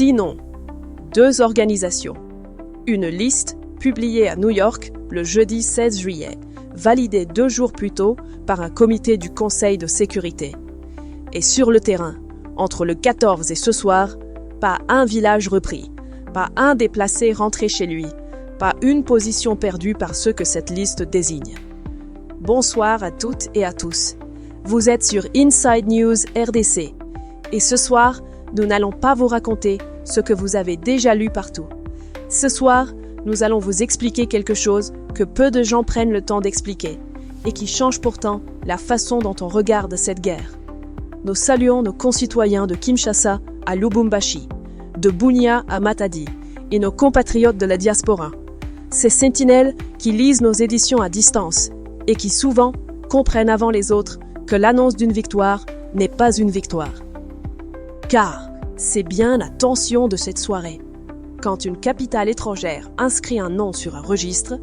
Sinon, 2 organisations. Une liste publiée à New York le jeudi 16 juillet, validée 2 jours plus tôt par un comité du Conseil de sécurité. Et sur le terrain, entre le 14 et ce soir, pas un village repris, pas un déplacé rentré chez lui, pas une position perdue par ceux que cette liste désigne. Bonsoir à toutes et à tous. Vous êtes sur Inside News RDC. Et ce soir, nous n'allons pas vous raconter ce que vous avez déjà lu partout. Ce soir, nous allons vous expliquer quelque chose que peu de gens prennent le temps d'expliquer et qui change pourtant la façon dont on regarde cette guerre. Nous saluons nos concitoyens de Kinshasa à Lubumbashi, de Bunia à Matadi et nos compatriotes de la diaspora. Ces sentinelles qui lisent nos éditions à distance et qui souvent comprennent avant les autres que l'annonce d'une victoire n'est pas une victoire. Car c'est bien la tension de cette soirée. Quand une capitale étrangère inscrit un nom sur un registre,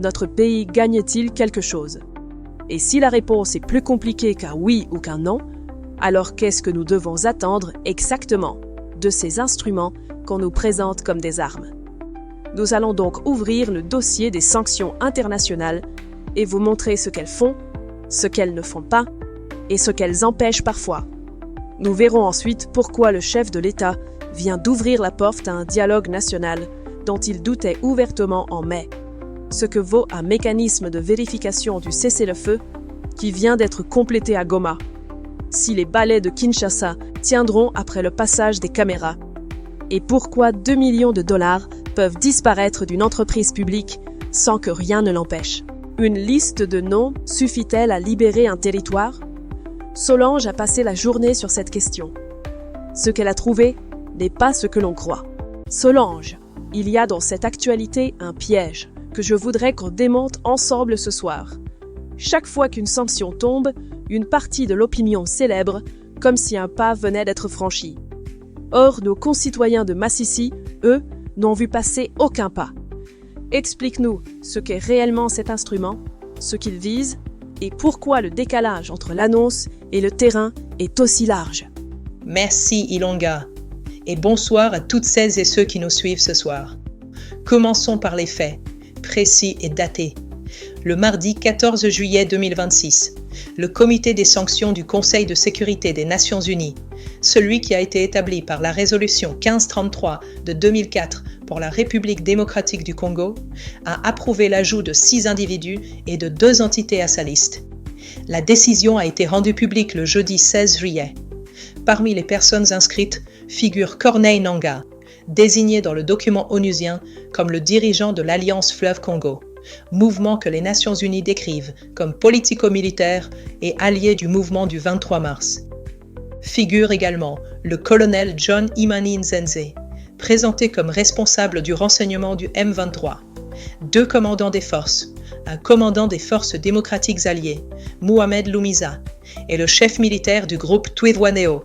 notre pays gagne-t-il quelque chose? Et si la réponse est plus compliquée qu'un oui ou qu'un non, alors qu'est-ce que nous devons attendre exactement de ces instruments qu'on nous présente comme des armes? Nous allons donc ouvrir le dossier des sanctions internationales et vous montrer ce qu'elles font, ce qu'elles ne font pas et ce qu'elles empêchent parfois. Nous verrons ensuite pourquoi le chef de l'État vient d'ouvrir la porte à un dialogue national dont il doutait ouvertement en mai, ce que vaut un mécanisme de vérification du cessez-le-feu qui vient d'être complété à Goma, si les balais de Kinshasa tiendront après le passage des caméras, et pourquoi 2 millions de dollars peuvent disparaître d'une entreprise publique sans que rien ne l'empêche. Une liste de noms suffit-elle à libérer un territoire? Solange a passé la journée sur cette question. Ce qu'elle a trouvé n'est pas ce que l'on croit. Solange, il y a dans cette actualité un piège que je voudrais qu'on démonte ensemble ce soir. Chaque fois qu'une sanction tombe, une partie de l'opinion célèbre comme si un pas venait d'être franchi. Or, nos concitoyens de Massissi, eux, n'ont vu passer aucun pas. Explique-nous ce qu'est réellement cet instrument, ce qu'il vise et pourquoi le décalage entre l'annonce et le terrain est aussi large. Merci Ilonga, et bonsoir à toutes celles et ceux qui nous suivent ce soir. Commençons par les faits, précis et datés. Le mardi 14 juillet 2026, le comité des sanctions du Conseil de sécurité des Nations Unies, celui qui a été établi par la résolution 1533 de 2004 pour la République démocratique du Congo, a approuvé l'ajout de 6 individus et de 2 entités à sa liste. La décision a été rendue publique le jeudi 16 juillet. Parmi les personnes inscrites figure Corneille Nangaa, désigné dans le document onusien comme le dirigeant de l'Alliance Fleuve Congo, mouvement que les Nations Unies décrivent comme politico-militaire et allié du mouvement du 23 mars. Figure également le colonel John Imani Nzenze, présenté comme responsable du renseignement du M23, 2 commandants des forces, un commandant des forces démocratiques alliées, Mohamed Loumiza, et le chef militaire du groupe Twirwaneho.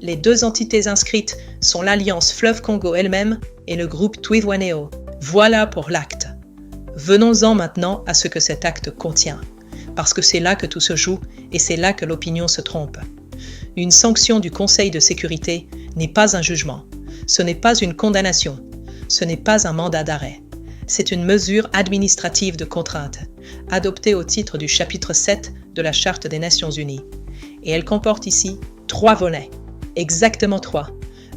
Les 2 entités inscrites sont l'Alliance Fleuve Congo elle-même et le groupe Twirwaneho. Voilà pour l'acte. Venons-en maintenant à ce que cet acte contient, parce que c'est là que tout se joue et c'est là que l'opinion se trompe. Une sanction du Conseil de sécurité n'est pas un jugement, ce n'est pas une condamnation, ce n'est pas un mandat d'arrêt. C'est une mesure administrative de contrainte, adoptée au titre du chapitre 7 de la Charte des Nations Unies. Et elle comporte ici 3 volets, exactement 3.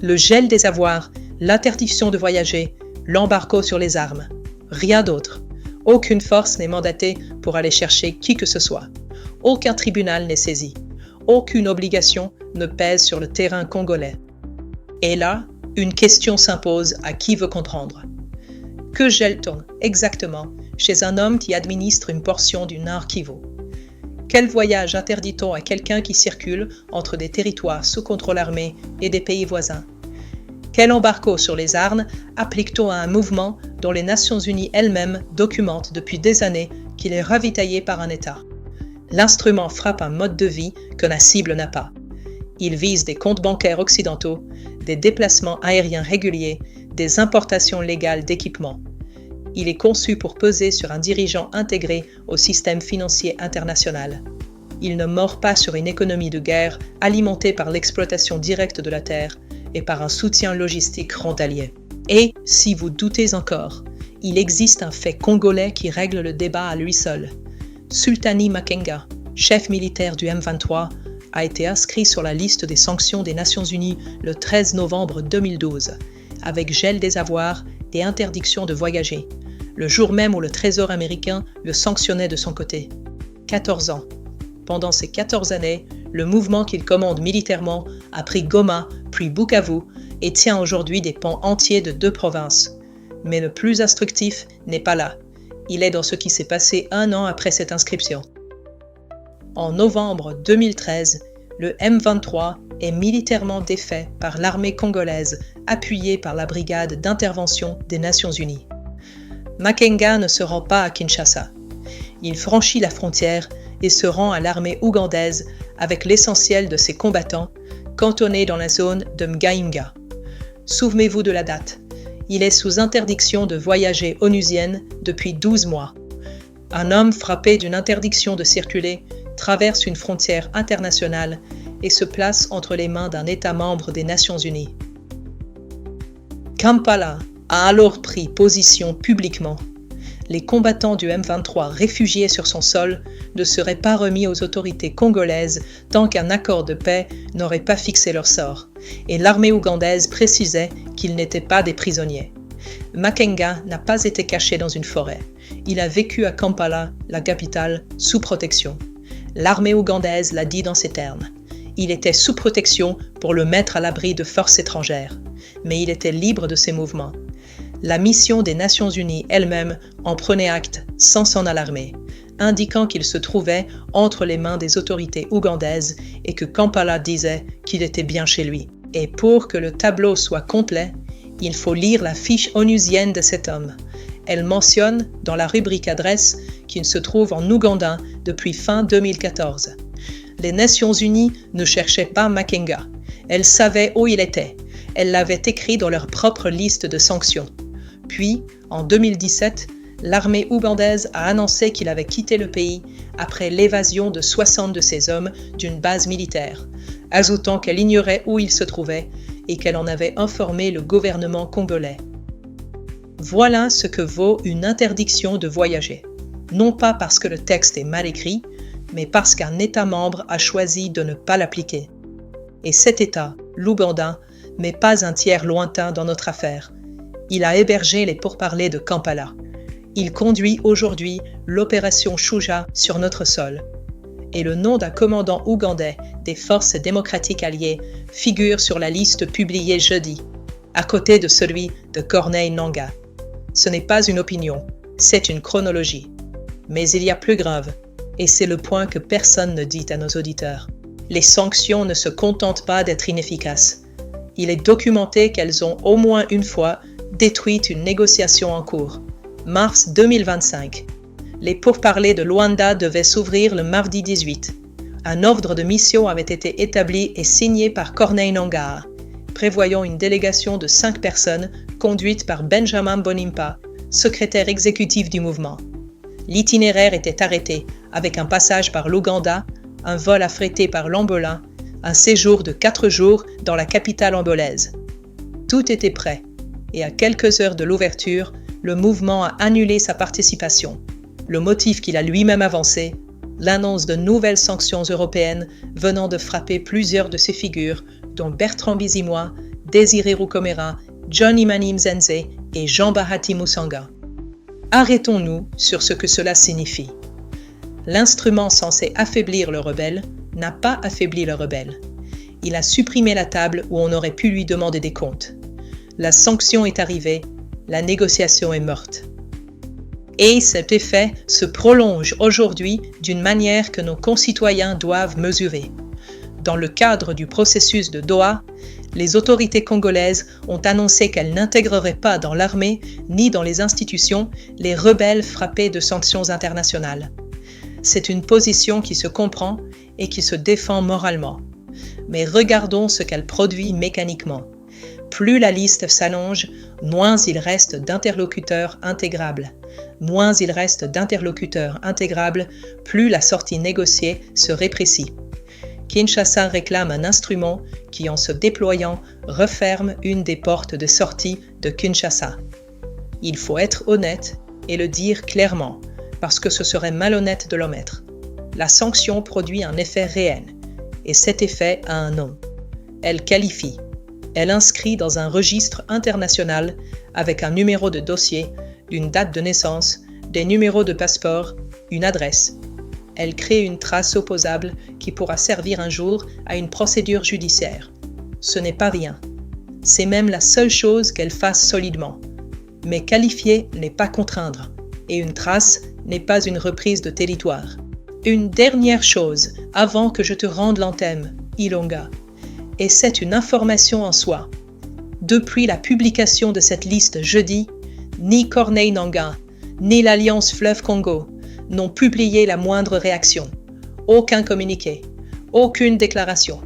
Le gel des avoirs, l'interdiction de voyager, l'embargo sur les armes. Rien d'autre. Aucune force n'est mandatée pour aller chercher qui que ce soit. Aucun tribunal n'est saisi. Aucune obligation ne pèse sur le terrain congolais. Et là, une question s'impose à qui veut comprendre. Que gèle-t-on exactement chez un homme qui administre une portion du Nord Kivu? Quel voyage interdit-on à quelqu'un qui circule entre des territoires sous contrôle armé et des pays voisins? Quel embargo sur les armes applique-t-on à un mouvement dont les Nations Unies elles-mêmes documentent depuis des années qu'il est ravitaillé par un État? L'instrument frappe un mode de vie que la cible n'a pas. Il vise des comptes bancaires occidentaux, des déplacements aériens réguliers, des importations légales d'équipements. Il est conçu pour peser sur un dirigeant intégré au système financier international. Il ne mord pas sur une économie de guerre alimentée par l'exploitation directe de la terre, et par un soutien logistique frontalier. Et, si vous doutez encore, il existe un fait congolais qui règle le débat à lui seul. Sultani Makenga, chef militaire du M23, a été inscrit sur la liste des sanctions des Nations Unies le 13 novembre 2012, avec gel des avoirs et interdiction de voyager, le jour même où le Trésor américain le sanctionnait de son côté. 14 ans. Pendant ces 14 années, le mouvement qu'il commande militairement a pris Goma, puis Bukavu, et tient aujourd'hui des pans entiers de 2 provinces. Mais le plus instructif n'est pas là. Il est dans ce qui s'est passé 1 an après cette inscription. En novembre 2013, le M23 est militairement défait par l'armée congolaise, appuyée par la brigade d'intervention des Nations Unies. Makenga ne se rend pas à Kinshasa. Il franchit la frontière et se rend à l'armée ougandaise avec l'essentiel de ses combattants, cantonnés dans la zone de Mgainga. Souvenez-vous de la date. Il est sous interdiction de voyager onusienne depuis 12 mois. Un homme frappé d'une interdiction de circuler traverse une frontière internationale et se place entre les mains d'un État membre des Nations Unies. Kampala a alors pris position publiquement. Les combattants du M23 réfugiés sur son sol ne seraient pas remis aux autorités congolaises tant qu'un accord de paix n'aurait pas fixé leur sort, et l'armée ougandaise précisait qu'ils n'étaient pas des prisonniers. Makenga n'a pas été caché dans une forêt. Il a vécu à Kampala, la capitale, sous protection. L'armée ougandaise l'a dit dans ces termes. Il était sous protection pour le mettre à l'abri de forces étrangères, mais il était libre de ses mouvements. La mission des Nations Unies elle-même en prenait acte sans s'en alarmer, indiquant qu'il se trouvait entre les mains des autorités ougandaises et que Kampala disait qu'il était bien chez lui. Et pour que le tableau soit complet, il faut lire la fiche onusienne de cet homme. Elle mentionne, dans la rubrique adresse, qu'il se trouve en Ouganda depuis fin 2014. Les Nations Unies ne cherchaient pas Makenga. Elles savaient où il était. Elles l'avaient écrit dans leur propre liste de sanctions. Puis, en 2017, l'armée ougandaise a annoncé qu'il avait quitté le pays après l'évasion de 60 de ses hommes d'une base militaire, ajoutant qu'elle ignorait où il se trouvait et qu'elle en avait informé le gouvernement congolais. Voilà ce que vaut une interdiction de voyager, non pas parce que le texte est mal écrit, mais parce qu'un État membre a choisi de ne pas l'appliquer. Et cet État, l'Ouganda, n'est pas un tiers lointain dans notre affaire. Il a hébergé les pourparlers de Kampala. Il conduit aujourd'hui l'opération Shuja sur notre sol. Et le nom d'un commandant ougandais des forces démocratiques alliées figure sur la liste publiée jeudi, à côté de celui de Corneille Nangaa. Ce n'est pas une opinion, c'est une chronologie. Mais il y a plus grave, et c'est le point que personne ne dit à nos auditeurs. Les sanctions ne se contentent pas d'être inefficaces. Il est documenté qu'elles ont au moins une fois détruit une négociation en cours. Mars 2025. Les pourparlers de Luanda devaient s'ouvrir le mardi 18. Un ordre de mission avait été établi et signé par Corneille Nangaa, prévoyant une délégation de 5 personnes conduite par Benjamin Bonimpa, secrétaire exécutif du mouvement. L'itinéraire était arrêté avec un passage par l'Ouganda, un vol affrété par l'Angola, un séjour de 4 jours dans la capitale angolaise. Tout était prêt, et à quelques heures de l'ouverture, le mouvement a annulé sa participation. Le motif qu'il a lui-même avancé, l'annonce de nouvelles sanctions européennes venant de frapper plusieurs de ses figures, dont Bertrand Bisimwa, Désiré Roukomera, John Imani Mzenze et Jean Bahati Musanga. Arrêtons-nous sur ce que cela signifie. L'instrument censé affaiblir le rebelle n'a pas affaibli le rebelle. Il a supprimé la table où on aurait pu lui demander des comptes. La sanction est arrivée, la négociation est morte. Et cet effet se prolonge aujourd'hui d'une manière que nos concitoyens doivent mesurer. Dans le cadre du processus de Doha, les autorités congolaises ont annoncé qu'elles n'intégreraient pas dans l'armée ni dans les institutions les rebelles frappés de sanctions internationales. C'est une position qui se comprend et qui se défend moralement. Mais regardons ce qu'elle produit mécaniquement. Plus la liste s'allonge, moins il reste d'interlocuteurs intégrables. Moins il reste d'interlocuteurs intégrables, plus la sortie négociée se réprécie. Kinshasa réclame un instrument qui, en se déployant, referme une des portes de sortie de Kinshasa. Il faut être honnête et le dire clairement, parce que ce serait malhonnête de l'omettre. La sanction produit un effet réel, et cet effet a un nom. Elle qualifie. Elle inscrit dans un registre international avec un numéro de dossier, une date de naissance, des numéros de passeport, une adresse. Elle crée une trace opposable qui pourra servir un jour à une procédure judiciaire. Ce n'est pas rien. C'est même la seule chose qu'elle fasse solidement. Mais qualifier n'est pas contraindre, et une trace n'est pas une reprise de territoire. Une dernière chose avant que je te rende l'antenne, Ilonga, et c'est une information en soi. Depuis la publication de cette liste jeudi, ni Corneille Nangaa, ni l'Alliance Fleuve Congo n'ont publié la moindre réaction, aucun communiqué, aucune déclaration.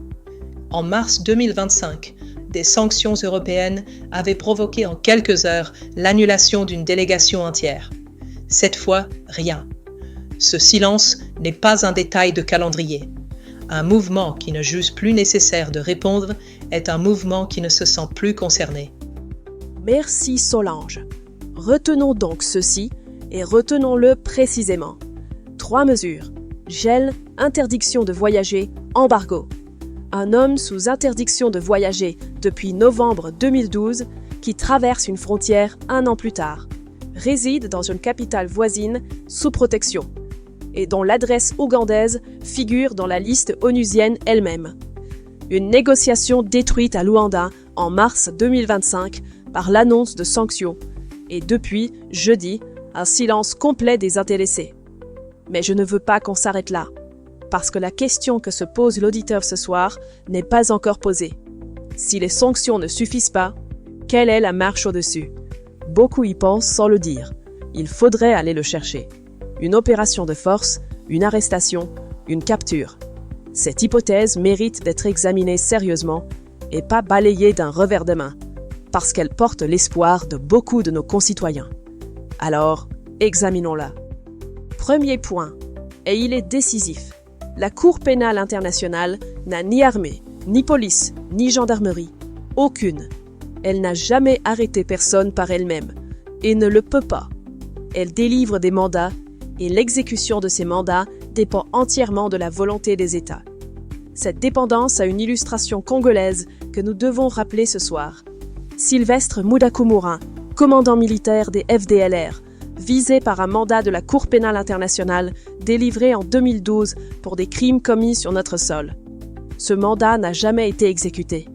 En mars 2025, des sanctions européennes avaient provoqué en quelques heures l'annulation d'une délégation entière. Cette fois, rien. Ce silence n'est pas un détail de calendrier. Un mouvement qui ne juge plus nécessaire de répondre est un mouvement qui ne se sent plus concerné. Merci Solange. Retenons donc ceci et retenons-le précisément. 3 mesures. Gel, interdiction de voyager, embargo. Un homme sous interdiction de voyager depuis novembre 2012 qui traverse une frontière 1 an plus tard, réside dans une capitale voisine sous protection et dont l'adresse ougandaise figure dans la liste onusienne elle-même. Une négociation détruite à Luanda en mars 2025 par l'annonce de sanctions et depuis, jeudi, un silence complet des intéressés. Mais je ne veux pas qu'on s'arrête là, parce que la question que se pose l'auditeur ce soir n'est pas encore posée. Si les sanctions ne suffisent pas, quelle est la marche au-dessus? Beaucoup y pensent sans le dire. Il faudrait aller le chercher. Une opération de force, une arrestation, une capture. Cette hypothèse mérite d'être examinée sérieusement et pas balayée d'un revers de main, parce qu'elle porte l'espoir de beaucoup de nos concitoyens. Alors, examinons-la. Premier point, et il est décisif. La Cour pénale internationale n'a ni armée, ni police, ni gendarmerie. Aucune. Elle n'a jamais arrêté personne par elle-même, et ne le peut pas. Elle délivre des mandats, et l'exécution de ces mandats dépend entièrement de la volonté des États. Cette dépendance a une illustration congolaise que nous devons rappeler ce soir. Sylvestre Mudakumura, commandant militaire des FDLR, visé par un mandat de la Cour pénale internationale délivré en 2012 pour des crimes commis sur notre sol. Ce mandat n'a jamais été exécuté.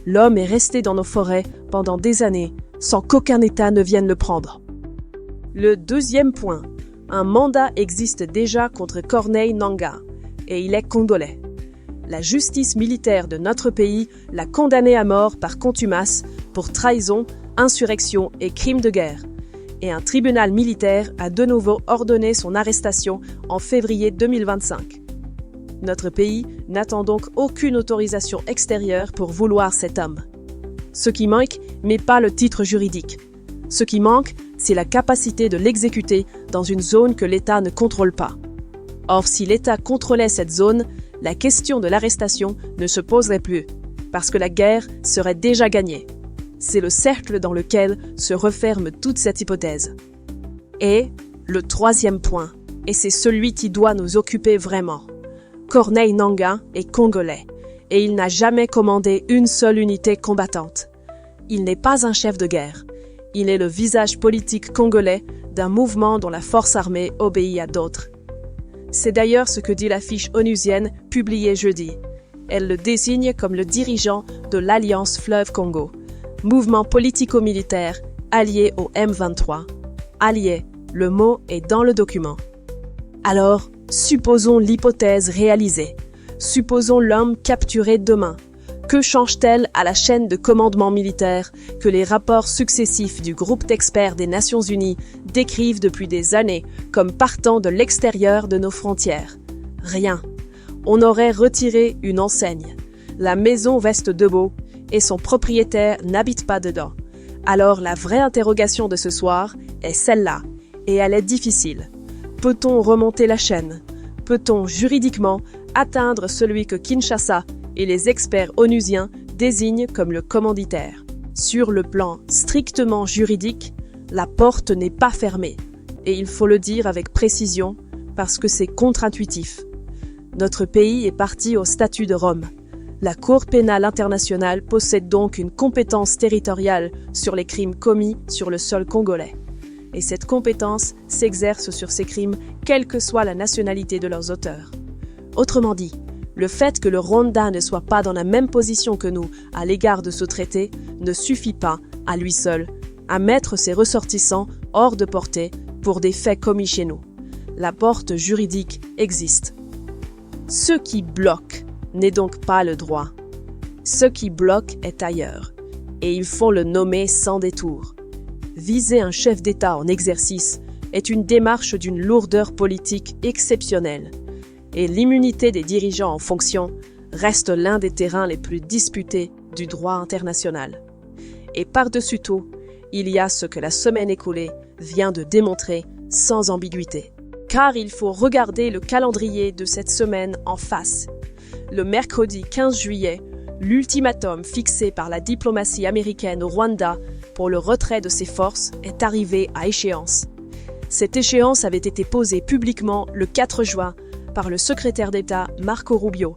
L'homme est resté dans nos forêts pendant des années sans qu'aucun État ne vienne le prendre. Le deuxième point, un mandat existe déjà contre Corneille Nangaa et il est congolais. La justice militaire de notre pays l'a condamné à mort par contumace pour trahison, insurrection et crimes de guerre. Et un tribunal militaire a de nouveau ordonné son arrestation en février 2025. Notre pays n'attend donc aucune autorisation extérieure pour vouloir cet homme. Ce qui manque n'est pas le titre juridique. Ce qui manque, c'est la capacité de l'exécuter dans une zone que l'État ne contrôle pas. Or, si l'État contrôlait cette zone, la question de l'arrestation ne se poserait plus, parce que la guerre serait déjà gagnée. C'est le cercle dans lequel se referme toute cette hypothèse. Et le troisième point, et c'est celui qui doit nous occuper vraiment. Corneille Nangaa est congolais, et il n'a jamais commandé une seule unité combattante. Il n'est pas un chef de guerre. Il est le visage politique congolais d'un mouvement dont la force armée obéit à d'autres. C'est d'ailleurs ce que dit l'affiche onusienne publiée jeudi. Elle le désigne comme le dirigeant de l'Alliance Fleuve Congo, mouvement politico-militaire allié au M23. Allié, le mot est dans le document. Alors, supposons l'hypothèse réalisée. Supposons l'homme capturé demain. Que change-t-elle à la chaîne de commandement militaire que les rapports successifs du groupe d'experts des Nations Unies décrivent depuis des années comme partant de l'extérieur de nos frontières? Rien. On aurait retiré une enseigne. La maison reste debout et son propriétaire n'habite pas dedans. Alors la vraie interrogation de ce soir est celle-là, et elle est difficile. Peut-on remonter la chaîne? Peut-on juridiquement atteindre celui que Kinshasa et les experts onusiens désignent comme le commanditaire. Sur le plan strictement juridique, la porte n'est pas fermée, et il faut le dire avec précision parce que c'est contre-intuitif. Notre pays est parti au statut de Rome. La Cour pénale internationale possède donc une compétence territoriale sur les crimes commis sur le sol congolais. Et cette compétence s'exerce sur ces crimes, quelle que soit la nationalité de leurs auteurs. Autrement dit, le fait que le Rwanda ne soit pas dans la même position que nous à l'égard de ce traité ne suffit pas, à lui seul, à mettre ses ressortissants hors de portée pour des faits commis chez nous. La porte juridique existe. Ce qui bloque n'est donc pas le droit. Ce qui bloque est ailleurs, et il faut le nommer sans détour. Viser un chef d'État en exercice est une démarche d'une lourdeur politique exceptionnelle, et l'immunité des dirigeants en fonction reste l'un des terrains les plus disputés du droit international. Et par-dessus tout, il y a ce que la semaine écoulée vient de démontrer sans ambiguïté. Car il faut regarder le calendrier de cette semaine en face. Le mercredi 15 juillet, l'ultimatum fixé par la diplomatie américaine au Rwanda pour le retrait de ses forces est arrivé à échéance. Cette échéance avait été posée publiquement le 4 juin par le secrétaire d'État Marco Rubio.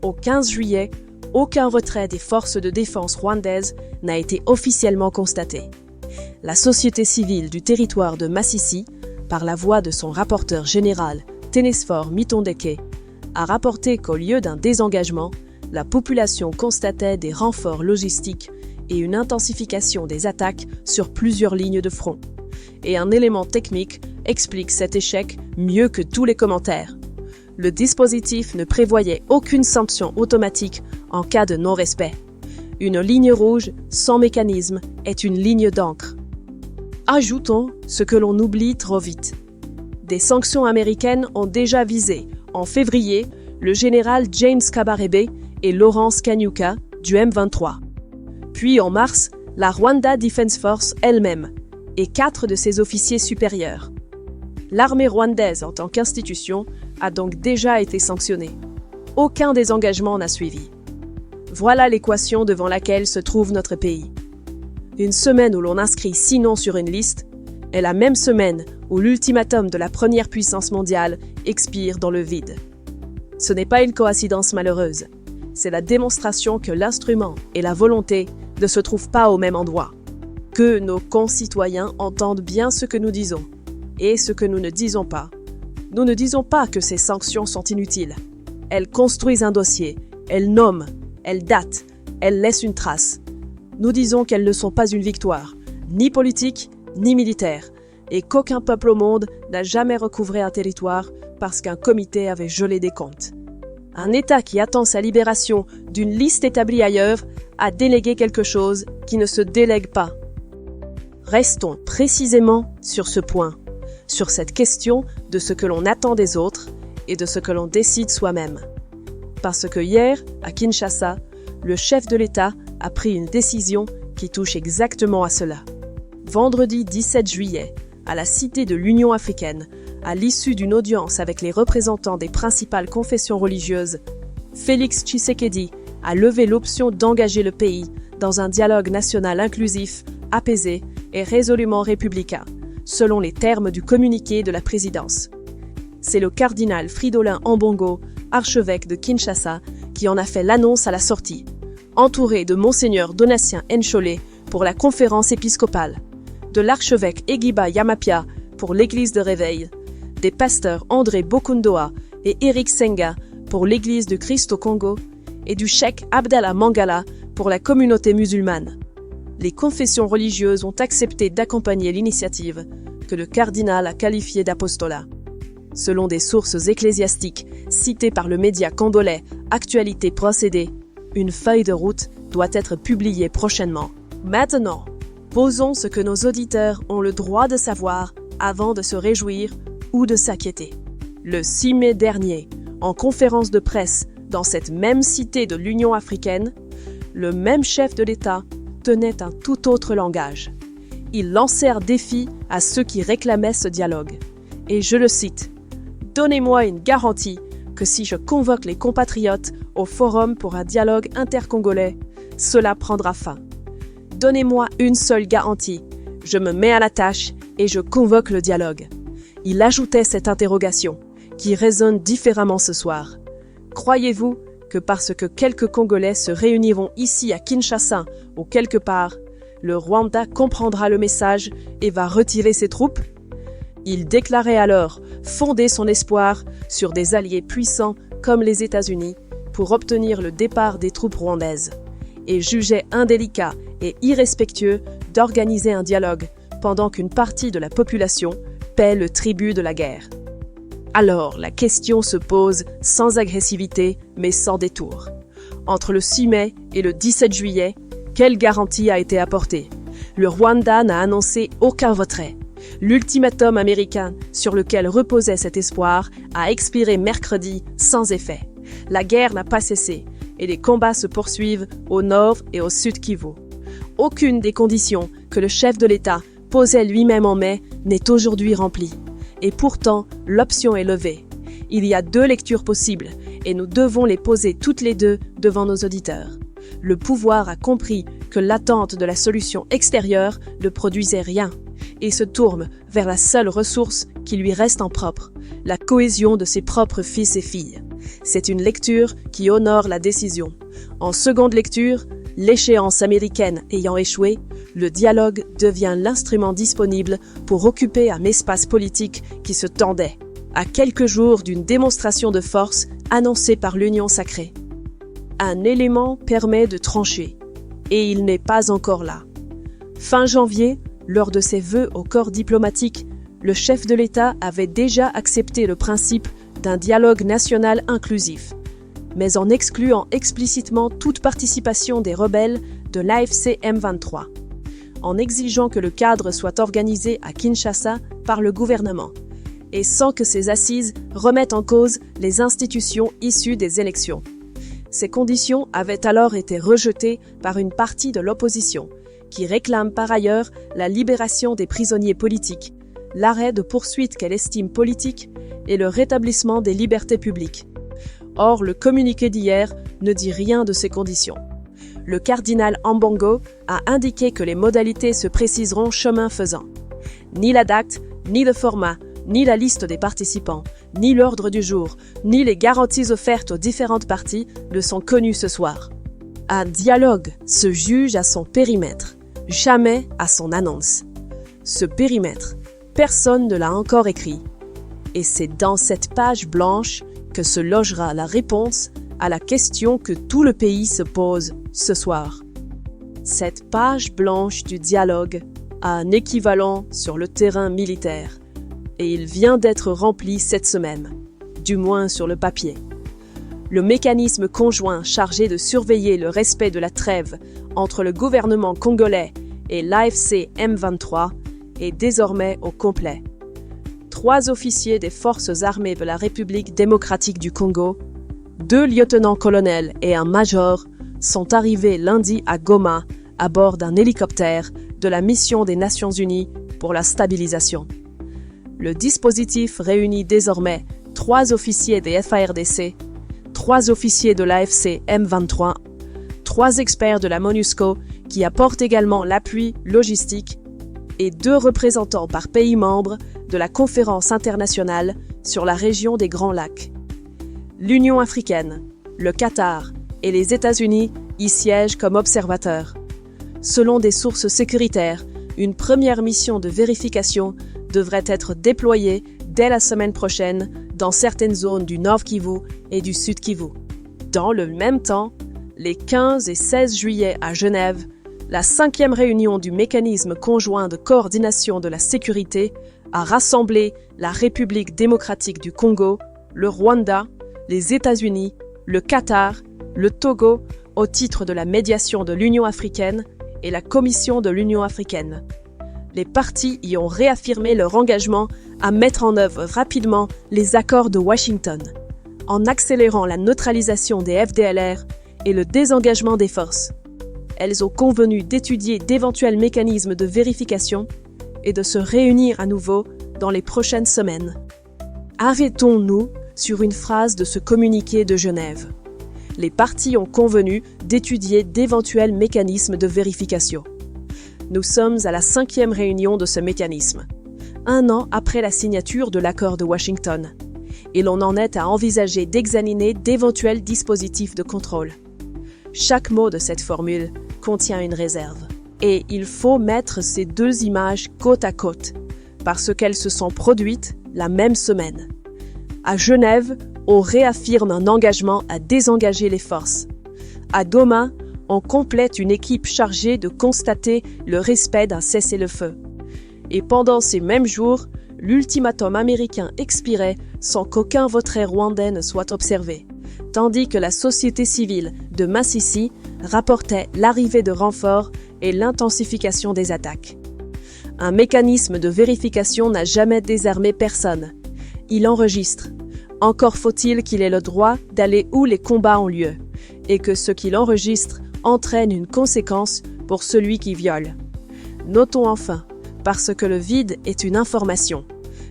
Au 15 juillet, aucun retrait des forces de défense rwandaises n'a été officiellement constaté. La société civile du territoire de Masisi, par la voix de son rapporteur général Thénésphore Mitondeke, a rapporté qu'au lieu d'un désengagement, la population constatait des renforts logistiques et une intensification des attaques sur plusieurs lignes de front. Et un élément technique explique cet échec mieux que tous les commentaires. Le dispositif ne prévoyait aucune sanction automatique en cas de non-respect. Une ligne rouge sans mécanisme est une ligne d'encre. Ajoutons ce que l'on oublie trop vite. Des sanctions américaines ont déjà visé, en février, le général James Kabarebe et Lawrence Kanyuka du M23. Puis en mars, la Rwanda Defense Force elle-même et 4 de ses officiers supérieurs. L'armée rwandaise en tant qu'institution a donc déjà été sanctionnée. Aucun désengagement n'a suivi. Voilà l'équation devant laquelle se trouve notre pays. Une semaine où l'on inscrit 6 noms sur une liste est la même semaine où l'ultimatum de la première puissance mondiale expire dans le vide. Ce n'est pas une coïncidence malheureuse, c'est la démonstration que l'instrument et la volonté ne se trouvent pas au même endroit, que nos concitoyens entendent bien ce que nous disons et ce que nous ne disons pas. Nous ne disons pas que ces sanctions sont inutiles. Elles construisent un dossier, elles nomment, elles datent, elles laissent une trace. Nous disons qu'elles ne sont pas une victoire, ni politique, ni militaire, et qu'aucun peuple au monde n'a jamais recouvré un territoire parce qu'un comité avait gelé des comptes. Un État qui attend sa libération d'une liste établie ailleurs a délégué quelque chose qui ne se délègue pas. Restons précisément sur ce point, sur cette question de ce que l'on attend des autres et de ce que l'on décide soi-même. Parce que hier, à Kinshasa, le chef de l'État a pris une décision qui touche exactement à cela. Vendredi 17 juillet, à la Cité de l'Union africaine, à l'issue d'une audience avec les représentants des principales confessions religieuses, Félix Tshisekedi a levé l'option d'engager le pays dans un dialogue national inclusif, apaisé et résolument républicain, selon les termes du communiqué de la présidence. C'est le cardinal Fridolin Ambongo, archevêque de Kinshasa, qui en a fait l'annonce à la sortie, entouré de Monseigneur Donatien Nchole pour la conférence épiscopale, de l'archevêque Egiba Yamapia pour l'église de Réveil, des pasteurs André Bokundoa et Eric Senga pour l'église du Christ au Congo et du cheikh Abdallah Mangala pour la communauté musulmane. Les confessions religieuses ont accepté d'accompagner l'initiative que le cardinal a qualifiée d'apostolat. Selon des sources ecclésiastiques citées par le média congolais Actualité Procédé, une feuille de route doit être publiée prochainement. Maintenant, posons ce que nos auditeurs ont le droit de savoir avant de se réjouir ou de s'inquiéter. Le 6 mai dernier, en conférence de presse dans cette même cité de l'Union africaine, le même chef de l'État tenait un tout autre langage. Il lançait un défi à ceux qui réclamaient ce dialogue. Et je le cite, « Donnez-moi une garantie que si je convoque les compatriotes au forum pour un dialogue intercongolais, cela prendra fin. Donnez-moi une seule garantie. Je me mets à la tâche et je convoque le dialogue. Il ajoutait cette interrogation, qui résonne différemment ce soir. Croyez-vous que parce que quelques Congolais se réuniront ici à Kinshasa ou quelque part, le Rwanda comprendra le message et va retirer ses troupes? Il déclarait alors fonder son espoir sur des alliés puissants comme les États-Unis pour obtenir le départ des troupes rwandaises et jugeait indélicat et irrespectueux d'organiser un dialogue pendant qu'une partie de la population paie le tribut de la guerre. Alors la question se pose sans agressivité mais sans détour. Entre le 6 mai et le 17 juillet, quelle garantie a été apportée? Le Rwanda n'a annoncé aucun retrait. L'ultimatum américain sur lequel reposait cet espoir a expiré mercredi sans effet. La guerre n'a pas cessé et les combats se poursuivent au nord et au sud Kivu. Aucune des conditions que le chef de l'État posait lui-même en mai n'est aujourd'hui remplie. Et pourtant, l'option est levée. Il y a 2 lectures possibles et nous devons les poser toutes les 2 devant nos auditeurs. Le pouvoir a compris que l'attente de la solution extérieure ne produisait rien et se tourne vers la seule ressource qui lui reste en propre, la cohésion de ses propres fils et filles. C'est une lecture qui honore la décision. En seconde lecture, l'échéance américaine ayant échoué, le dialogue devient l'instrument disponible pour occuper un espace politique qui se tendait, à quelques jours d'une démonstration de force annoncée par l'Union sacrée. Un élément permet de trancher, et il n'est pas encore là. Fin janvier, lors de ses vœux au corps diplomatique, le chef de l'État avait déjà accepté le principe d'un dialogue national inclusif, mais en excluant explicitement toute participation des rebelles de l'AFC M23, en exigeant que le cadre soit organisé à Kinshasa par le gouvernement, et sans que ces assises remettent en cause les institutions issues des élections. Ces conditions avaient alors été rejetées par une partie de l'opposition, qui réclame par ailleurs la libération des prisonniers politiques, l'arrêt de poursuites qu'elle estime politiques et le rétablissement des libertés publiques. Or, le communiqué d'hier ne dit rien de ces conditions. Le cardinal Ambongo a indiqué que les modalités se préciseront chemin faisant. Ni la date, ni le format, ni la liste des participants, ni l'ordre du jour, ni les garanties offertes aux différentes parties ne sont connus ce soir. Un dialogue se juge à son périmètre, jamais à son annonce. Ce périmètre, personne ne l'a encore écrit. Et c'est dans cette page blanche que se logera la réponse à la question que tout le pays se pose ce soir. Cette page blanche du dialogue a un équivalent sur le terrain militaire, et il vient d'être rempli cette semaine, du moins sur le papier. Le mécanisme conjoint chargé de surveiller le respect de la trêve entre le gouvernement congolais et l'AFC M23 est désormais au complet. 3 officiers des forces armées de la République démocratique du Congo, 2 lieutenants-colonels et un major sont arrivés lundi à Goma à bord d'un hélicoptère de la mission des Nations Unies pour la stabilisation. Le dispositif réunit désormais 3 officiers des FARDC, 3 officiers de l'AFC M23, 3 experts de la MONUSCO qui apportent également l'appui logistique et 2 représentants par pays membre de la Conférence internationale sur la région des Grands Lacs. L'Union africaine, le Qatar et les États-Unis y siègent comme observateurs. Selon des sources sécuritaires, une première mission de vérification devrait être déployée dès la semaine prochaine dans certaines zones du Nord Kivu et du Sud Kivu. Dans le même temps, les 15 et 16 juillet à Genève, la 5e réunion du mécanisme conjoint de coordination de la sécurité a rassemblé la République démocratique du Congo, le Rwanda, les États-Unis, le Qatar, le Togo au titre de la médiation de l'Union africaine et la Commission de l'Union africaine. Les parties y ont réaffirmé leur engagement à mettre en œuvre rapidement les accords de Washington, en accélérant la neutralisation des FDLR et le désengagement des forces. Elles ont convenu d'étudier d'éventuels mécanismes de vérification et de se réunir à nouveau dans les prochaines semaines. Arrêtons-nous sur une phrase de ce communiqué de Genève. Les parties ont convenu d'étudier d'éventuels mécanismes de vérification. Nous sommes à la 5e réunion de ce mécanisme, 1 an après la signature de l'accord de Washington, et l'on en est à envisager d'examiner d'éventuels dispositifs de contrôle. Chaque mot de cette formule contient une réserve, et il faut mettre ces deux images côte à côte, parce qu'elles se sont produites la même semaine. À Genève, on réaffirme un engagement à désengager les forces. À Goma, on complète une équipe chargée de constater le respect d'un cessez-le-feu. Et pendant ces mêmes jours, l'ultimatum américain expirait sans qu'aucun retrait rwandais ne soit observé, tandis que la société civile de Masisi rapportait l'arrivée de renforts et l'intensification des attaques. Un mécanisme de vérification n'a jamais désarmé personne. Il enregistre. Encore faut-il qu'il ait le droit d'aller où les combats ont lieu, et que ce qu'il enregistre entraîne une conséquence pour celui qui viole. Notons enfin, parce que le vide est une information,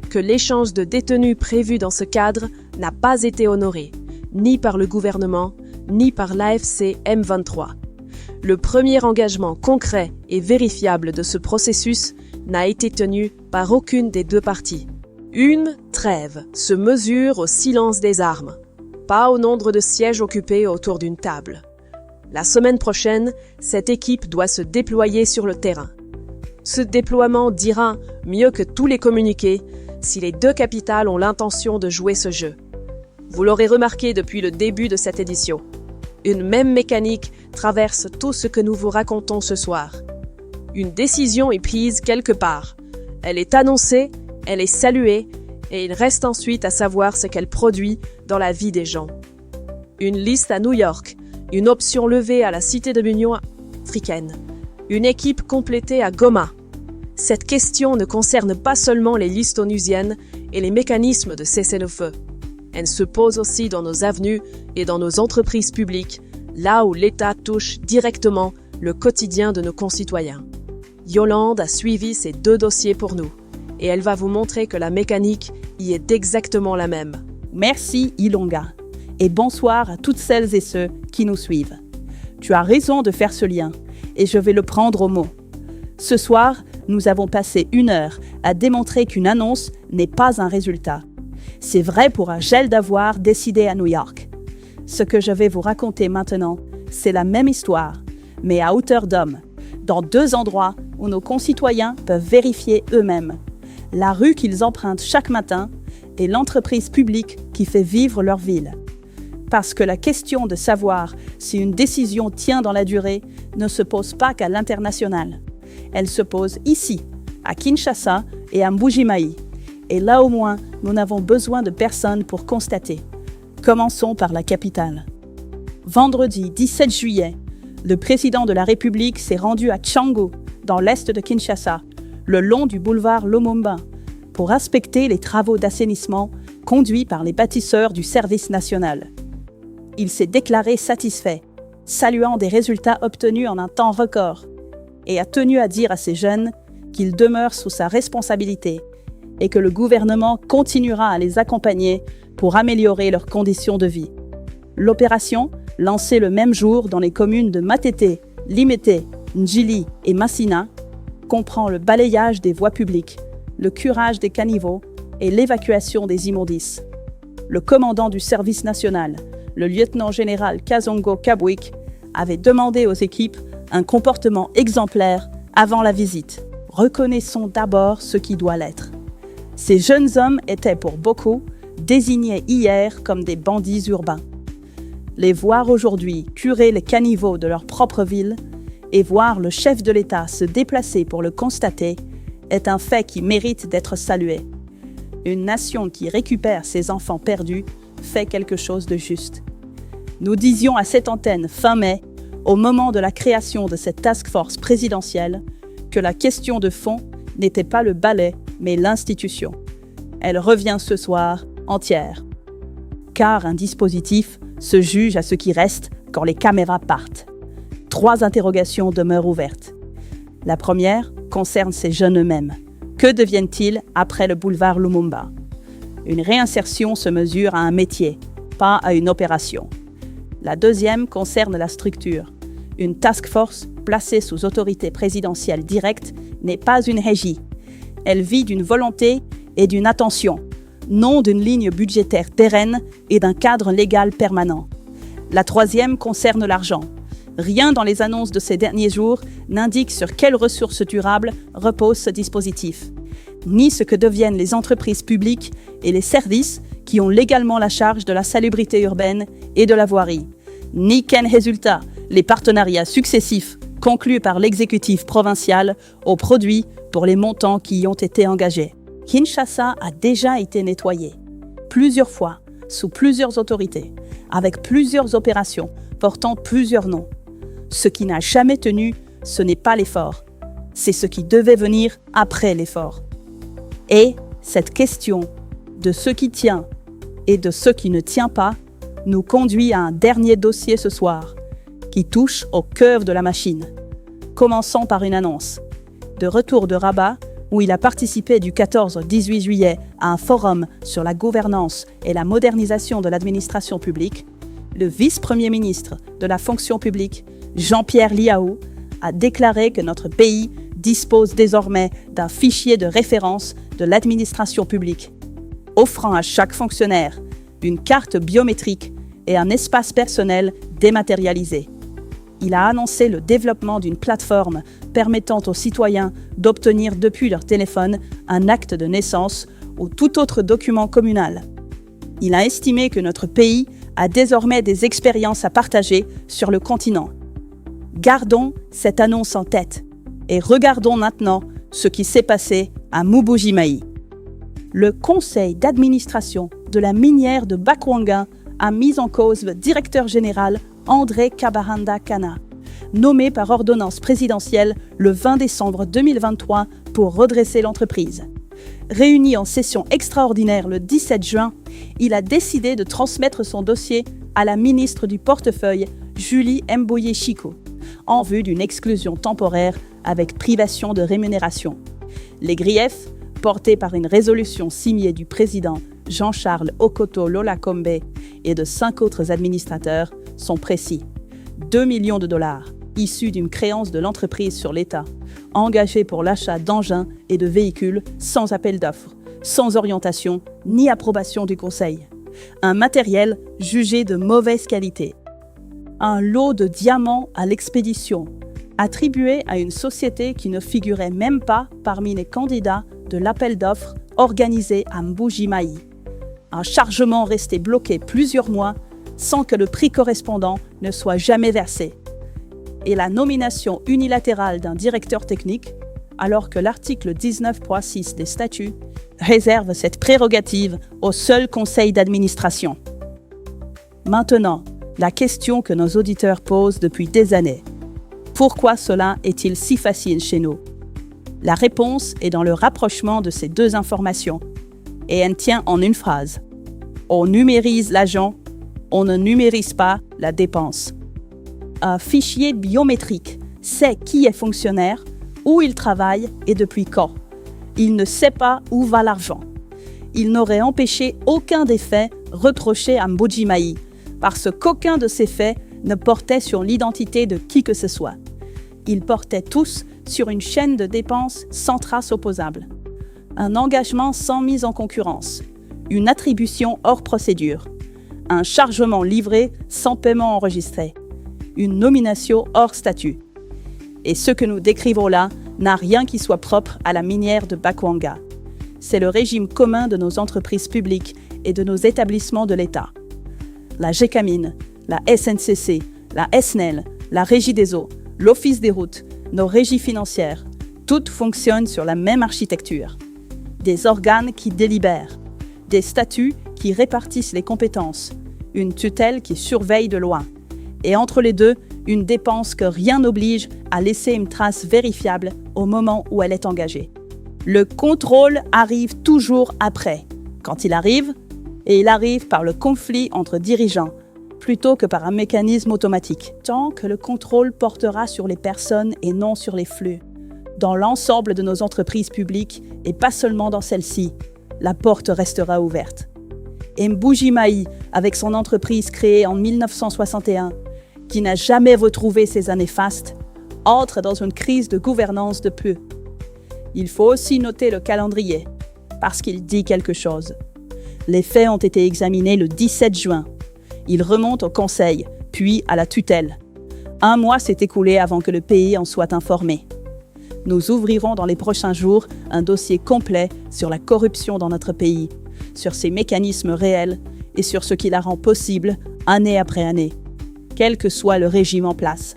que l'échange de détenus prévu dans ce cadre n'a pas été honoré, ni par le gouvernement, ni par l'AFC M23. Le premier engagement concret et vérifiable de ce processus n'a été tenu par aucune des deux parties. Une trêve se mesure au silence des armes, pas au nombre de sièges occupés autour d'une table. La semaine prochaine, cette équipe doit se déployer sur le terrain. Ce déploiement dira, mieux que tous les communiqués, si les deux capitales ont l'intention de jouer ce jeu. Vous l'aurez remarqué depuis le début de cette édition. Une même mécanique traverse tout ce que nous vous racontons ce soir. Une décision est prise quelque part. Elle est annoncée, elle est saluée, et il reste ensuite à savoir ce qu'elle produit dans la vie des gens. Une liste à New York, une option levée à la Cité de l'Union africaine, une équipe complétée à Goma. Cette question ne concerne pas seulement les listes onusiennes et les mécanismes de cessez-le-feu. Elle se pose aussi dans nos avenues et dans nos entreprises publiques, là où l'État touche directement le quotidien de nos concitoyens. Yolande a suivi ces deux dossiers pour nous, et elle va vous montrer que la mécanique y est exactement la même. Merci Ilonga, et bonsoir à toutes celles et ceux qui nous suivent. Tu as raison de faire ce lien, et je vais le prendre au mot. Ce soir, nous avons passé 1 heure à démontrer qu'une annonce n'est pas un résultat. C'est vrai pour un gel d'avoir décidé à New York. Ce que je vais vous raconter maintenant, c'est la même histoire, mais à hauteur d'homme, dans 2 endroits où nos concitoyens peuvent vérifier eux-mêmes. La rue qu'ils empruntent chaque matin et l'entreprise publique qui fait vivre leur ville. Parce que la question de savoir si une décision tient dans la durée ne se pose pas qu'à l'international. Elle se pose ici, à Kinshasa et à Mbuji-Mayi. Et là au moins, nous n'avons besoin de personne pour constater. Commençons par la capitale. Vendredi 17 juillet, le président de la République s'est rendu à Tchangu, dans l'est de Kinshasa, le long du boulevard Lumumba, pour inspecter les travaux d'assainissement conduits par les bâtisseurs du service national. Il s'est déclaré satisfait, saluant des résultats obtenus en un temps record, et a tenu à dire à ces jeunes qu'ils demeurent sous sa responsabilité et que le gouvernement continuera à les accompagner pour améliorer leurs conditions de vie. L'opération, lancée le même jour dans les communes de Matete, Limete, Njili et Massina, comprend le balayage des voies publiques, le curage des caniveaux et l'évacuation des immondices. Le commandant du service national, le lieutenant-général Kazongo Kabwik, avait demandé aux équipes un comportement exemplaire avant la visite. Reconnaissons d'abord ce qui doit l'être. Ces jeunes hommes étaient pour beaucoup désignés hier comme des bandits urbains. Les voir aujourd'hui curer les caniveaux de leur propre ville et voir le chef de l'État se déplacer pour le constater est un fait qui mérite d'être salué. Une nation qui récupère ses enfants perdus fait quelque chose de juste. Nous disions à cette antenne fin mai, au moment de la création de cette task force présidentielle, que la question de fond n'était pas le balai, mais l'institution. Elle revient ce soir entière. Car un dispositif se juge à ce qui reste quand les caméras partent. 3 interrogations demeurent ouvertes. La première concerne ces jeunes eux-mêmes. Que deviennent-ils après le boulevard Lumumba ? Une réinsertion se mesure à un métier, pas à une opération. La deuxième concerne la structure. Une task force placée sous autorité présidentielle directe n'est pas une régie. Elle vit d'une volonté et d'une attention, non d'une ligne budgétaire pérenne et d'un cadre légal permanent. La troisième concerne l'argent. Rien dans les annonces de ces derniers jours n'indique sur quelles ressources durables repose ce dispositif, ni ce que deviennent les entreprises publiques et les services qui ont légalement la charge de la salubrité urbaine et de la voirie, ni quels résultats les partenariats successifs conclus par l'exécutif provincial ont produit pour les montants qui y ont été engagés. Kinshasa a déjà été nettoyé, plusieurs fois, sous plusieurs autorités, avec plusieurs opérations portant plusieurs noms. Ce qui n'a jamais tenu, ce n'est pas l'effort, c'est ce qui devait venir après l'effort. Et cette question de ce qui tient et de ce qui ne tient pas nous conduit à un dernier dossier ce soir, qui touche au cœur de la machine. Commençons par une annonce. De retour de Rabat, où il a participé du 14 au 18 juillet à un forum sur la gouvernance et la modernisation de l'administration publique, le vice-premier ministre de la fonction publique, Jean-Pierre Liaou, a déclaré que notre pays dispose désormais d'un fichier de référence de l'administration publique, offrant à chaque fonctionnaire une carte biométrique et un espace personnel dématérialisé. Il a annoncé le développement d'une plateforme permettant aux citoyens d'obtenir depuis leur téléphone un acte de naissance ou tout autre document communal. Il a estimé que notre pays a désormais des expériences à partager sur le continent. Gardons cette annonce en tête et regardons maintenant ce qui s'est passé à Mbuji-Mayi. Le conseil d'administration de la minière de Bakwanga a mis en cause le directeur général André Kabaranda Kana, nommé par ordonnance présidentielle le 20 décembre 2023 pour redresser l'entreprise. Réuni en session extraordinaire le 17 juin, il a décidé de transmettre son dossier à la ministre du portefeuille, Julie Mboye-Chiko, en vue d'une exclusion temporaire avec privation de rémunération. Les griefs, portés par une résolution signée du président Jean-Charles Okoto Lolakombe et de 5 autres administrateurs, sont précis. 2 millions de dollars, issus d'une créance de l'entreprise sur l'État, engagée pour l'achat d'engins et de véhicules sans appel d'offres, sans orientation ni approbation du Conseil. Un matériel jugé de mauvaise qualité. Un lot de diamants à l'expédition, attribué à une société qui ne figurait même pas parmi les candidats de l'appel d'offres organisé à Mbuji-Mayi. Un chargement resté bloqué plusieurs mois sans que le prix correspondant ne soit jamais versé. Et la nomination unilatérale d'un directeur technique, alors que l'article 19.6 des statuts réserve cette prérogative au seul conseil d'administration. Maintenant, la question que nos auditeurs posent depuis des années. Pourquoi cela est-il si facile chez nous? La réponse est dans le rapprochement de ces deux informations, et elle tient en une phrase. On numérise l'agent, on ne numérise pas la dépense. Un fichier biométrique sait qui est fonctionnaire, où il travaille et depuis quand. Il ne sait pas où va l'argent. Il n'aurait empêché aucun des faits reprochés à Mbuji-Mayi, parce qu'aucun de ces faits ne portait sur l'identité de qui que ce soit. Ils portaient tous sur une chaîne de dépenses sans trace opposable. Un engagement sans mise en concurrence. Une attribution hors procédure. Un chargement livré sans paiement enregistré. Une nomination hors statut. Et ce que nous décrivons là n'a rien qui soit propre à la minière de Bakwanga. C'est le régime commun de nos entreprises publiques et de nos établissements de l'État. La GECAMINE, la SNCC, la SNEL, la Régie des eaux, l'Office des routes, nos régies financières, toutes fonctionnent sur la même architecture. Des organes qui délibèrent, des statuts qui répartissent les compétences, une tutelle qui surveille de loin, et entre les deux, une dépense que rien n'oblige à laisser une trace vérifiable au moment où elle est engagée. Le contrôle arrive toujours après. Quand il arrive, et il arrive par le conflit entre dirigeants, plutôt que par un mécanisme automatique, tant que le contrôle portera sur les personnes et non sur les flux, dans l'ensemble de nos entreprises publiques et pas seulement dans celles-ci. la porte restera ouverte. Mbujimai, avec son entreprise créée en 1961, qui n'a jamais retrouvé ses années fastes, entre dans une crise de gouvernance de peu. Il faut aussi noter le calendrier, parce qu'il dit quelque chose. Les faits ont été examinés le 17 juin. Ils remontent au Conseil, puis à la tutelle. 1 mois s'est écoulé avant que le pays en soit informé. Nous ouvrirons dans les prochains jours un dossier complet sur la corruption dans notre pays, sur ses mécanismes réels et sur ce qui la rend possible année après année, quel que soit le régime en place.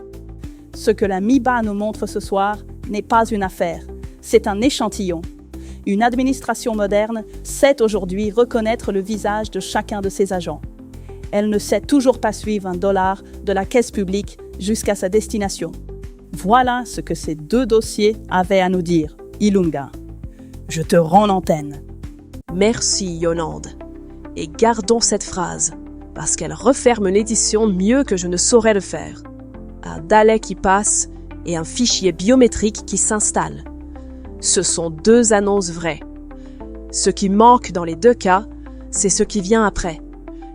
Ce que la MIBA nous montre ce soir n'est pas une affaire, c'est un échantillon. Une administration moderne sait aujourd'hui reconnaître le visage de chacun de ses agents. Elle ne sait toujours pas suivre $1 de la caisse publique jusqu'à sa destination. Voilà ce que ces 2 dossiers avaient à nous dire. Ilunga, je te rends l'antenne. Merci Yolande. Et gardons cette phrase, parce qu'elle referme l'édition mieux que je ne saurais le faire. Un délai qui passe et un fichier biométrique qui s'installe. Ce sont 2 annonces vraies. Ce qui manque dans les 2 cas, c'est ce qui vient après.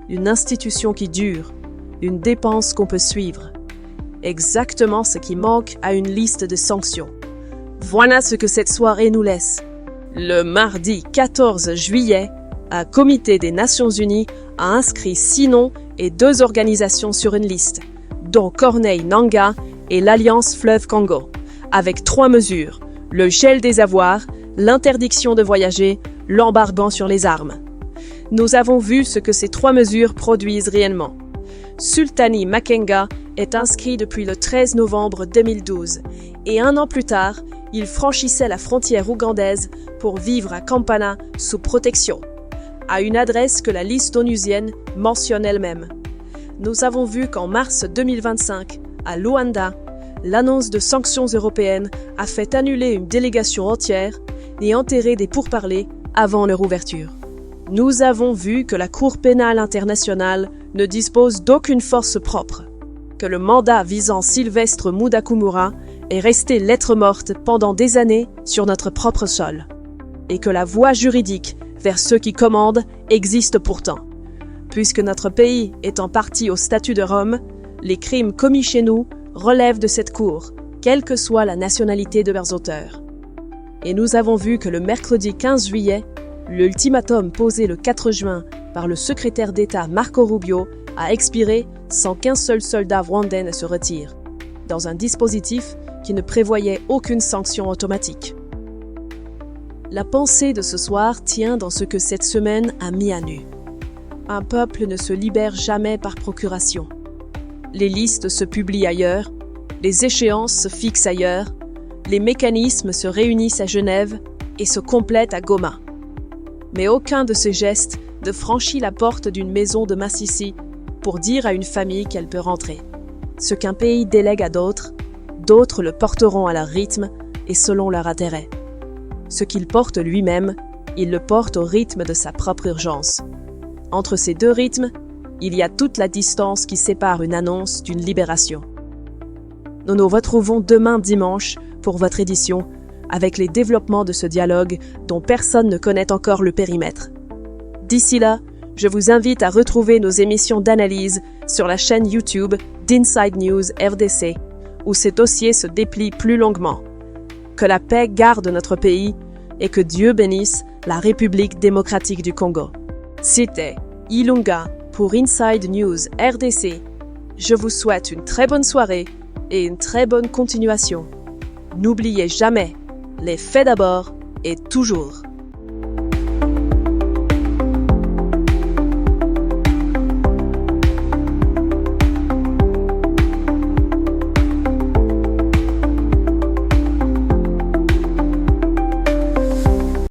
Une institution qui dure, une dépense qu'on peut suivre. Exactement ce qui manque à une liste de sanctions. Voilà ce que cette soirée nous laisse. Le mardi 14 juillet, un comité des Nations Unies a inscrit 6 noms et 2 organisations sur une liste, dont Corneille Nangaa et l'Alliance Fleuve Congo, avec 3 mesures, le gel des avoirs, l'interdiction de voyager, l'embargo sur les armes. Nous avons vu ce que ces 3 mesures produisent réellement. Sultani Makenga est inscrit depuis le 13 novembre 2012 et 1 an plus tard, il franchissait la frontière ougandaise pour vivre à Kampala sous protection, à une adresse que la liste onusienne mentionne elle-même. Nous avons vu qu'en mars 2025, à Luanda, l'annonce de sanctions européennes a fait annuler une délégation entière et enterrer des pourparlers avant leur ouverture. Nous avons vu que la Cour pénale internationale ne dispose d'aucune force propre, que le mandat visant Sylvestre Mudakumura est resté lettre morte pendant des années sur notre propre sol, et que la voie juridique vers ceux qui commandent existe pourtant. Puisque notre pays est en partie au statut de Rome, les crimes commis chez nous relèvent de cette Cour, quelle que soit la nationalité de leurs auteurs. Et nous avons vu que le mercredi 15 juillet, l'ultimatum posé le 4 juin par le secrétaire d'État Marco Rubio a expiré sans qu'un seul soldat rwandais ne se retire, dans un dispositif qui ne prévoyait aucune sanction automatique. La pensée de ce soir tient dans ce que cette semaine a mis à nu. Un peuple ne se libère jamais par procuration. Les listes se publient ailleurs, les échéances se fixent ailleurs, les mécanismes se réunissent à Genève et se complètent à Goma. Mais aucun de ces gestes ne franchit la porte d'une maison de Massissi pour dire à une famille qu'elle peut rentrer. Ce qu'un pays délègue à d'autres, d'autres le porteront à leur rythme et selon leur intérêt. Ce qu'il porte lui-même, il le porte au rythme de sa propre urgence. Entre ces 2 rythmes, il y a toute la distance qui sépare une annonce d'une libération. Nous nous retrouvons demain dimanche pour votre édition avec les développements de ce dialogue dont personne ne connaît encore le périmètre. D'ici là, je vous invite à retrouver nos émissions d'analyse sur la chaîne YouTube d'Inside News RDC, où ces dossiers se déplient plus longuement. Que la paix garde notre pays et que Dieu bénisse la République démocratique du Congo. C'était Ilunga pour Inside News RDC. Je vous souhaite une très bonne soirée et une très bonne continuation. N'oubliez jamais, les faits d'abord et toujours.